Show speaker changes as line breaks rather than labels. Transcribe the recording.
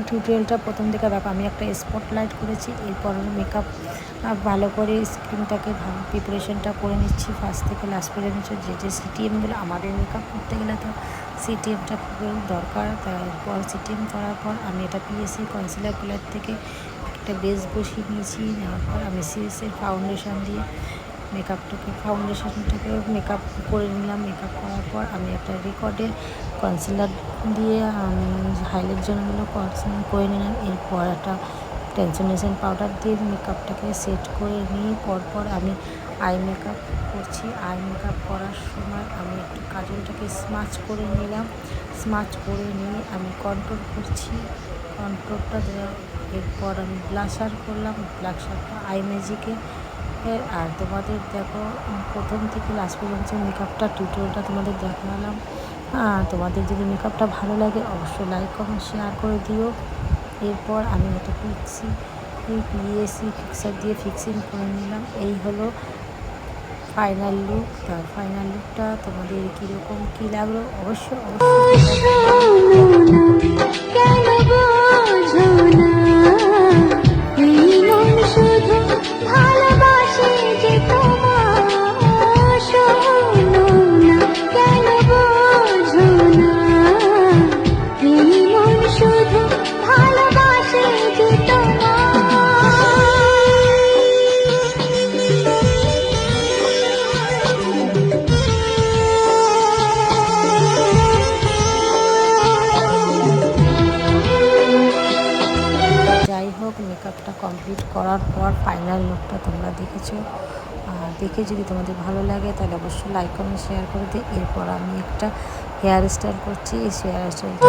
টিউটোরিয়ালটা প্রথম থেকে দেখো। আমি একটা স্পটলাইট করেছি, এরপর মেকআপ ভালো করে স্কিনটাকে ভালো প্রিপারেশনটা করে নিচ্ছি ফার্স্ট থেকে লাস্ট পর্যন্ত। যে সিটিএমগুলো আমাদের মেকআপ করতে গেলে তো সিটিএমটা খুবই দরকার। তারপর সিটিএম করার পর আমি এটা পিএসসি কনসিলার প্যালেট থেকে একটা বেস বসিয়ে নিয়েছি। নেওয়ার পর আমি সিএসএর ফাউন্ডেশন দিয়ে ফাউন্ডেশনটাকে মেকআপ করে নিলাম। মেকআপ করার পর আমি একটা রেকর্ডের কনসিলার দিয়ে হাইলাইট জোনগুলো করে নিলাম। এরপর একটা ট্রান্সফরমেশন পাউডার দিয়ে মেকআপটাকে সেট করে নিয়ে পরপর আমি আই মেকআপ করছি। আই মেকআপ করার সময় আমি একটু কাজলটাকে স্মাচ করে নিলাম। স্মাচ করে নিয়ে আমি কন্ট্রোল করছি। কন্ট্রোলটা দেওয়া এরপর আমি ব্লাশার করলাম। ব্লাশারটা আই ম্যাজিকে। আর তোমাদের দেখো প্রথম থেকে লাস্ট পর্যন্ত মেকআপটা টিউটোরিয়ালটা তোমাদের দেখালাম। তোমাদের যদি মেকআপটা ভালো লাগে অবশ্যই লাইক কমেন্ট শেয়ার করে দিও। এরপর আমি একটা পিএসসি ফিক্সার দিয়ে ফিক্সিং করে নিলাম। এই হলো ফাইনাল লুক। তার ফাইনাল লুকটা তোমাদের কীরকম কী লাগলো অবশ্যই মেকআপটা কমপ্লিট করার পর ফাইনাল লুকটা তোমরা দেখেছো। দেখে যদি তোমাদের ভালো লাগে তাহলে অবশ্যই লাইক কমেন্ট শেয়ার করে দিই। এরপর আমি একটা হেয়ার স্টাইল করছি। এই হেয়ার স্টাইলটা